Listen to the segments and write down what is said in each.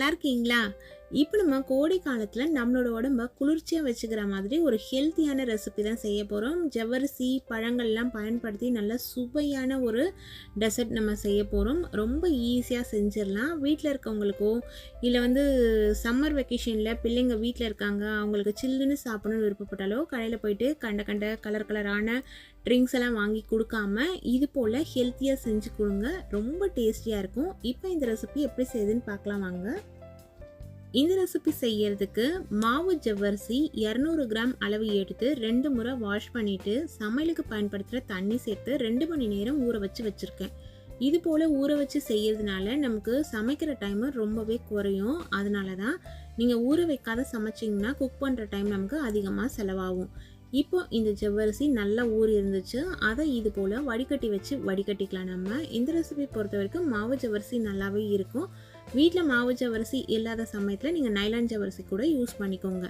நல்லா இருக்கீங்களா? இப்போ நம்ம கோடை காலத்துல நம்மளோட உடம்ப குளிர்ச்சியா வச்சுக்கிற மாதிரி ஒரு ஹெல்த்தியான ரெசிபி தான் செய்ய போறோம். ஜவ்வரிசி, பழங்கள்லாம் பயன்படுத்தி நல்ல சுவையான ஒரு டெசர்ட் நம்ம செய்ய போறோம். ரொம்ப ஈஸியா செஞ்சிடலாம். வீட்ல இருக்கவங்களுக்கோ, இல்ல சம்மர் வெக்கேஷன்ல பிள்ளைங்க வீட்ல இருக்காங்க, அவங்களுக்கு சில்லுன்னு சாப்பிடணும்னு விருப்பப்பட்டாலோ, கடையில போயிட்டு கண்ட கண்ட கலர் கலரான ட்ரிங்க்ஸ் எல்லாம் வாங்கி கொடுக்காம, இது போல ஹெல்த்தியா செஞ்சு கொடுங்க. ரொம்ப டேஸ்டியா இருக்கும். இப்போ இந்த ரெசிபி எப்படி செய்யுதுன்னு பார்க்கலாம் வாங்க. இந்த ரெசிபி செய்யறதுக்கு மாவு ஜவ்வரிசி 200 கிராம் அளவு எடுத்து 2 முறை வாஷ் பண்ணிட்டு சமையலுக்கு பயன்படுத்துகிற தண்ணி சேர்த்து 2 மணி நேரம் ஊற வச்சு வச்சுருக்கேன். இது போல் ஊற வச்சு செய்யறதுனால நமக்கு சமைக்கிற டைம் ரொம்பவே குறையும். அதனால தான் நீங்கள் ஊற வைக்காத சமைச்சிங்கன்னா குக் பண்ணுற டைம் நமக்கு அதிகமாக செலவாகும். இப்போ இந்த ஜவ்வரிசி நல்லா ஊறி இருந்துச்சு. அதை இது போல் வடிகட்டி வச்சு வடிகட்டிக்கலாம். நம்ம இந்த ரெசிபி பொறுத்த வரைக்கும் மாவு ஜவ்வரிசி நல்லாவே இருக்கும். வீட்டில் மாவு ஜவ்வரிசி இல்லாத சமயத்தில் நீங்கள் நைலான் ஜவ்வரிசி கூட யூஸ் பண்ணிக்கோங்க.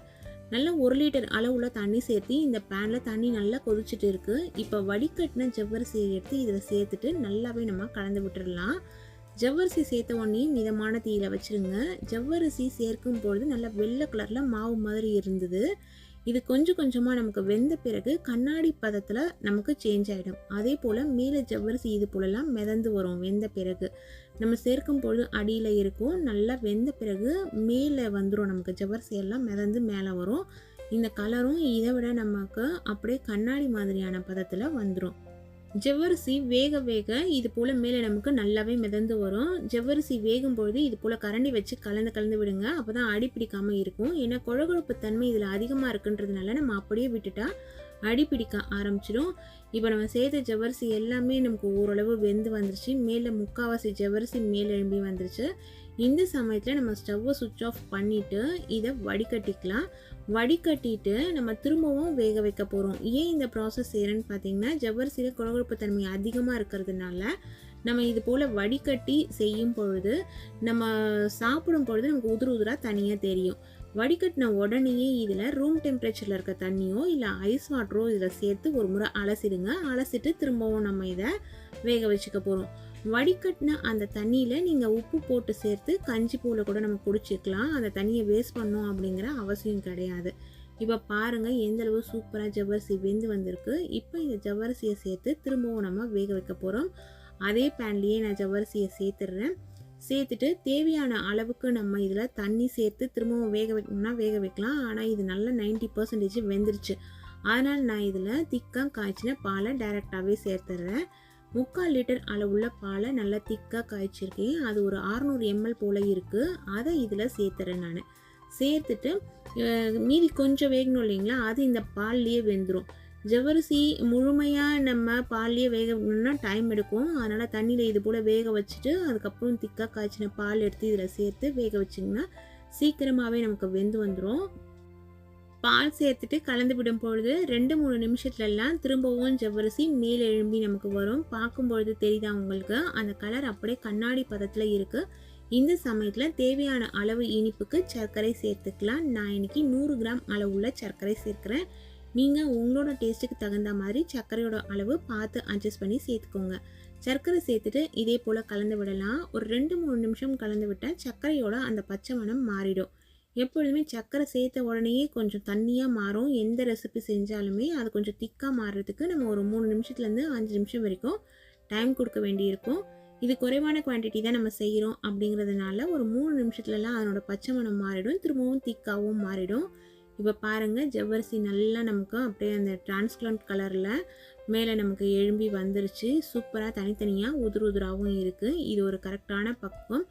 நல்லா 1 லிட்டர் அளவுள்ள தண்ணி சேர்த்து இந்த பேனில் தண்ணி நல்லா கொதிச்சுட்டு இருக்குது. இப்போ வடிகட்டின ஜவ்வரிசியை எடுத்து இதில் சேர்த்துட்டு நல்லாவே நம்ம கலந்து விட்டுடலாம். ஜவ்வரிசி சேர்த்த உடனே மிதமான தீயில வச்சுருங்க. ஜவ்வரிசி சேர்க்கும் பொழுது நல்லா வெள்ளை கலரில் மாவு மாதிரி இருந்தது. இது கொஞ்சம் கொஞ்சமாக நமக்கு வெந்த பிறகு கண்ணாடி பதத்தில் நமக்கு சேஞ்ச் ஆகிடும். அதே போல் மேலே ஜவ்வரிசி இது போலலாம் மிதந்து வரும். வெந்த பிறகு நம்ம சேர்க்கும் பொழுது அடியில் இருக்கும். நல்லா வெந்த பிறகு மேலே வந்துடும். நமக்கு ஜவ்வரிசி எல்லாம் மிதந்து மேலே வரும். இந்த கலரும் இதை விட நமக்கு அப்படியே கண்ணாடி மாதிரியான பதத்தில் வந்துடும். ஜவ்வரிசி வேக வேக இது போல் மேலே நமக்கு நல்லாவே மிதந்து வரும். ஜவ்வரிசி வேகும் பொழுது இது போல் கரண்டி வச்சு கலந்து விடுங்க. அப்போ தான் அடி பிடிக்காமல் இருக்கும். ஏன்னா கொழகொழப்பு தன்மை இதில் அதிகமாக இருக்குன்றதுனால நம்ம அப்படியே விட்டுட்டா அடி பிடிக்க ஆரம்பிச்சிடும். இப்போ நம்ம சேர்த்த ஜவ்வரிசி எல்லாமே நமக்கு ஓரளவு வெந்து வந்துருச்சு. மேலே முக்கால்வாசி ஜவ்வரிசி மேலே எழும்பி வந்துருச்சு. இந்த சமயத்தில் நம்ம ஸ்டவ்வை சுவிட்ச் ஆஃப் பண்ணிவிட்டு இதை வடிகட்டிக்கலாம். வடிகட்டிட்டு நம்ம திரும்பவும் வேக வைக்க போகிறோம். ஏன் இந்த ப்ராசஸ் செய்கிறேன்னு பார்த்தீங்கன்னா, ஜவ்வரிசியில் கொழகொழப்பு தன்மை அதிகமாக இருக்கிறதுனால நம்ம இது போல் வடிகட்டி செய்யும் பொழுது நம்ம சாப்பிடும் பொழுது நமக்கு உதிராக தனியாக தெரியும். வடிகட்டின உடனேயே இதில் ரூம் டெம்பரேச்சரில் இருக்க தண்ணியோ இல்லை ஐஸ் வாட்டரோ இதில் சேர்த்து ஒரு முறை அலசிடுங்க. அலசிட்டு திரும்பவும் நம்ம இதை வேக வச்சுக்க போகிறோம். வடிகட்டின அந்த தண்ணியில் நீங்கள் உப்பு போட்டு சேர்த்து கஞ்சி போல் கூட நம்ம குடிச்சிக்கலாம். அந்த தண்ணியை வேஸ்ட் பண்ணோம் அப்படிங்கிற அவசியம் கிடையாது. இப்போ பாருங்கள் எந்தளவு சூப்பராக ஜவ்வரிசி வெந்து வந்திருக்கு. இப்போ இந்த ஜவ்வரிசியை சேர்த்து திரும்பவும் நம்ம வேக வைக்க போகிறோம். அதே பேன்லேயே நான் ஜவ்வரிசியை சேர்த்துடுறேன். சேர்த்துட்டு தேவையான அளவுக்கு நம்ம இதில் தண்ணி சேர்த்து திரும்பவும் வேக வைக்கணும்னா வேக வைக்கலாம். ஆனால் இது நல்லா 90% வெந்துருச்சு. அதனால் நான் இதில் திக்காக காய்ச்சின பாலை டைரெக்டாகவே சேர்த்துடுறேன். 3/4 லிட்டர் அளவுள்ள பாலை நல்லா திக்காக காய்ச்சிருக்கேன். அது ஒரு 600 ml போல் இருக்குது. அதை இதில் சேர்த்துறேன். நான் சேர்த்துட்டு மீதி கொஞ்சம் வேகணும் இல்லைங்களா, அது இந்த பால்லையே வெந்துடும். ஜவ்வரிசி முழுமையாக நம்ம பால்லையே வேக வைக்கணும்னா டைம் எடுக்கும். அதனால் தண்ணியில் இது போல் வேக வச்சுட்டு அதுக்கப்புறம் திக்காக காய்ச்சின பால் எடுத்து இதில் சேர்த்து வேக வச்சிங்கன்னா சீக்கிரமாகவே நமக்கு வெந்து வந்துடும். பால் சேர்த்துட்டு கலந்து விடும் பொழுது 2-3 நிமிஷத்துலலாம் திரும்பவும் ஜவ்வரிசி மேலே எழும்பி நமக்கு வரும். பார்க்கும்பொழுது தெரியுதா உங்களுக்கு, அந்த கலர் அப்படியே கண்ணாடி பதத்தில் இருக்குது. இந்த சமயத்தில் தேவையான அளவு இனிப்புக்கு சர்க்கரை சேர்த்துக்கலாம். நான் இன்னைக்கு 100 கிராம் அளவுள்ள சர்க்கரை சேர்க்குறேன். நீங்கள் உங்களோட டேஸ்ட்டுக்கு தகுந்த மாதிரி சர்க்கரையோட அளவு பார்த்து அட்ஜஸ்ட் பண்ணி சேர்த்துக்கோங்க. சர்க்கரை சேர்த்துட்டு இதே போல் கலந்து விடலாம். ஒரு 2-3 நிமிஷம் கலந்து விட்டால் சர்க்கரையோட அந்த பச்சை மணம் மாறிடும். எப்பொழுதுமே சர்க்கரை சேர்த்த உடனேயே கொஞ்சம் தண்ணியாக மாறும். எந்த ரெசிபி செஞ்சாலுமே அது கொஞ்சம் திக்காக மாறுறதுக்கு நம்ம ஒரு 3 நிமிஷத்துலேருந்து 5 நிமிஷம் வரைக்கும் டைம் கொடுக்க வேண்டியிருக்கும். இது குறைவான குவான்டிட்டி தான் நம்ம செய்கிறோம் அப்படிங்கிறதுனால ஒரு 3 நிமிஷத்துலலாம் அதனோட பச்சை மணம் மாறிடும். திரும்பவும் திக்காகவும் மாறிடும். இப்போ பாருங்கள் ஜவ்வரிசி நல்லா நமக்கு அப்படியே அந்த டிரான்ஸ்பரண்ட் கலரில் மேலே நமக்கு எழும்பி வந்துருச்சு. சூப்பராக தனித்தனியாக உதிராகவும் இருக்குது. இது ஒரு கரெக்டான பக்குவம்.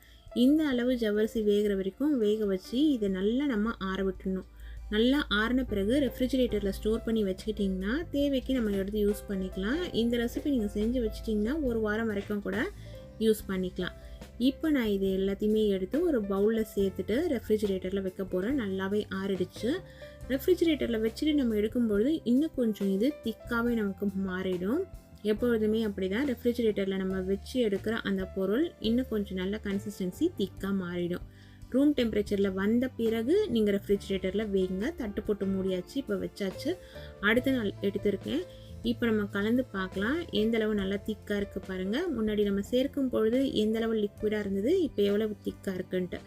இந்த அளவு ஜவ்வரிசி வேகிற வரைக்கும் வேக வச்சு இதை நல்லா நம்ம ஆற விட்டுடணும். நல்லா ஆறின பிறகு ரெஃப்ரிஜிரேட்டரில் ஸ்டோர் பண்ணி வச்சுக்கிட்டிங்கன்னா தேவைக்கு நம்ம எடுத்து யூஸ் பண்ணிக்கலாம். இந்த ரெசிபி நீங்கள் செஞ்சு வச்சுட்டிங்கன்னா 1 வாரம் வரைக்கும் கூட யூஸ் பண்ணிக்கலாம். இப்போ நான் இது எல்லாத்தையுமே எடுத்து ஒரு பவுலில் சேர்த்துட்டு ரெஃப்ரிஜிரேட்டரில் வைக்க போகிறேன். நல்லாவே ஆறிடுச்சு. ரெஃப்ரிஜிரேட்டரில் வச்சுட்டு நம்ம எடுக்கும்பொழுது இன்னும் கொஞ்சம் இது திக்காகவே நமக்கு மாறிடும். எப்பொழுதுமே அப்படி தான், ரெஃப்ரிஜிரேட்டரில் நம்ம வச்சு எடுக்கிற அந்த பொருள் இன்னும் கொஞ்சம் நல்ல கன்சிஸ்டன்சி திக்காக மாறிடும். ரூம் டெம்பரேச்சரில் வந்த பிறகு நீங்கள் ரெஃப்ரிஜிரேட்டரில் வைங்க. தட்டு போட்டு மூடியாச்சு. இப்போ வச்சாச்சு. அடுத்த நாள் எடுத்திருக்கேன். இப்போ நம்ம கலந்து பார்க்கலாம் எந்த அளவு நல்லா திக்காக இருக்குது பாருங்கள். முன்னாடி நம்ம சேர்க்கும் பொழுது எந்த அளவு லிக்விடாக இருந்தது, இப்போ எவ்வளவு திக்காக இருக்குன்ட்டு.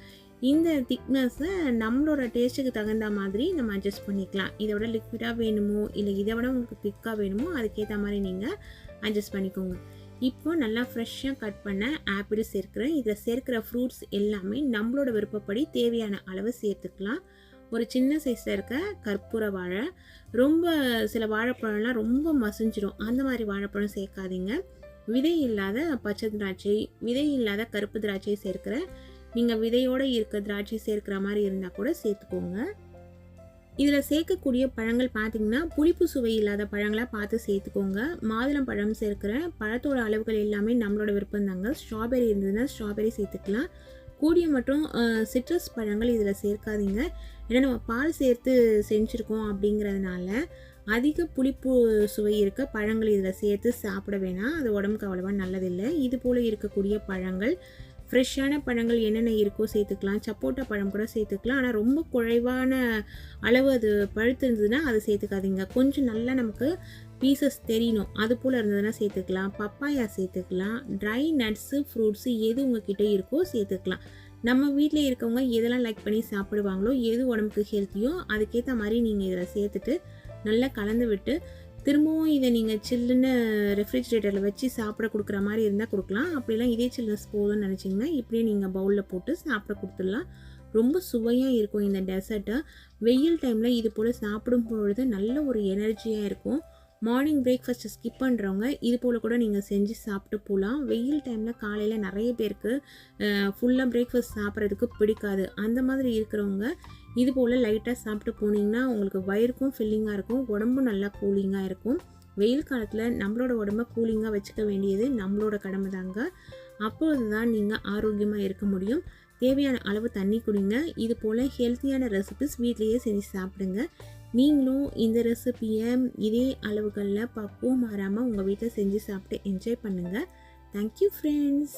இந்த திக்னஸை நம்மளோட டேஸ்ட்டுக்கு தகுந்த மாதிரி நம்ம அட்ஜஸ்ட் பண்ணிக்கலாம். இதை விட லிக்விடாக வேணுமோ இல்லை இதை விட உங்களுக்கு திக்காக வேணுமோ அதுக்கேற்ற மாதிரி நீங்கள் அட்ஜஸ்ட் பண்ணிக்கோங்க. இப்போ நல்லா ஃப்ரெஷ்ஷாக கட் பண்ண ஆப்பிள் சேர்க்குறேன். இதில் சேர்க்குற ஃப்ரூட்ஸ் எல்லாமே நம்மளோட விருப்பப்படி தேவையான அளவு சேர்த்துக்கலாம். ஒரு சின்ன சைஸில் இருக்க கற்பூர வாழை, ரொம்ப சில வாழைப்பழம்லாம் ரொம்ப மசிஞ்சிரும், அந்த மாதிரி வாழைப்பழம் சேர்க்காதீங்க. விதை இல்லாத பச்சை திராட்சை, விதை இல்லாத கருப்பு திராட்சை சேர்க்குறேன். நீங்கள் விதையோடு இருக்க திராட்சை சேர்க்குற மாதிரி இருந்தால் கூட சேர்த்துக்கோங்க. இதில் சேர்க்கக்கூடிய பழங்கள் பார்த்திங்கன்னா புளிப்பு சுவை இல்லாத பழங்களாக பார்த்து சேர்த்துக்கோங்க. மாதுளம் பழம் சேர்க்குறேன். பழத்தோட அளவுகள் எல்லாமே நம்மளோட விருப்பம் தாங்க. ஸ்ட்ராபெரி இருந்ததுன்னா ஸ்ட்ராபெரி சேர்த்துக்கலாம். கூடிய மற்றும் சிட்ரஸ் பழங்கள் இதில் சேர்க்காதீங்க. ஏன்னா நம்ம பால் சேர்த்து செஞ்சுருக்கோம் அப்படிங்கிறதுனால அதிக புளிப்பு சுவை இருக்க பழங்கள் இதில் சேர்த்து சாப்பிட வேணாம். அது உடம்புக்கு அவ்வளோவா நல்லதில்லை. இது போல் இருக்கக்கூடிய பழங்கள், ஃப்ரெஷ்ஷான பழங்கள் என்னென்ன இருக்கோ சேர்த்துக்கலாம். சப்போட்டா பழம் கூட சேர்த்துக்கலாம். ஆனால் ரொம்ப குறைவான அளவு அது பழுத்து இருந்ததுன்னா அதை சேர்த்துக்காதீங்க. கொஞ்சம் நல்லா நமக்கு பீசஸ் தெரியணும், அது போல் இருந்ததுன்னா சேர்த்துக்கலாம். பப்பாயா சேர்த்துக்கலாம். ட்ரை நட்ஸு, ஃப்ரூட்ஸு எது உங்ககிட்ட இருக்கோ சேர்த்துக்கலாம். நம்ம வீட்டில் இருக்கவங்க எதெல்லாம் லைக் பண்ணி சாப்பிடுவாங்களோ, எது உடம்புக்கு ஹெல்த்தியோ அதுக்கேற்ற மாதிரி நீங்கள் இதில் சேர்த்துட்டு நல்லா கலந்து விட்டு, திரும்பவும் இதை நீங்கள் சில்லுன்னு ரெஃப்ரிஜிரேட்டரில் வச்சு சாப்பிட கொடுக்குற மாதிரி இருந்தால் கொடுக்கலாம். அப்படிலாம் இதே சில்னஸ் போதும்னு நினச்சிங்கன்னா இப்படியே நீங்கள் பவுலில் போட்டு சாப்பிட கொடுத்துடலாம். ரொம்ப சுவையாக இருக்கும் இந்த டெசர்ட்டை. வெயில் டைமில் இது போல் சாப்பிடும் பொழுது நல்ல ஒரு எனர்ஜியாக இருக்கும். மார்னிங் பிரேக்ஃபாஸ்ட்டை ஸ்கிப் பண்ணுறவங்க இது போல் கூட நீங்கள் செஞ்சு சாப்பிட்டு போகலாம். வெயில் டைமில் காலையில் நிறைய பேருக்கு ஃபுல்லாக பிரேக்ஃபாஸ்ட் சாப்பிட்றதுக்கு பிடிக்காது. அந்த மாதிரி இருக்கிறவங்க இது போல் லைட்டாக சாப்பிட்டு போனீங்கன்னா உங்களுக்கு வயிறுக்கும் ஃபில்லிங்காக இருக்கும், உடம்பும் நல்லா கூலிங்காக இருக்கும். வெயில் காலத்தில் நம்மளோட உடம்பை கூலிங்காக வச்சுக்க வேண்டியது நம்மளோட கடமை தாங்க. அப்போது தான் நீங்கள் ஆரோக்கியமாக இருக்க முடியும். தேவையான அளவு தண்ணி குடிங்க. இது போல் ஹெல்த்தியான ரெசிபிஸ் வீட்லேயே செஞ்சு சாப்பிடுங்க. நீங்களும் இந்த ரெசிபியை இதே அளவுகளில் பக்குவம் மாறாமல் உங்கள் வீட்டில் செஞ்சு சாப்பிட்டு என்ஜாய் பண்ணுங்கள். Thank you friends.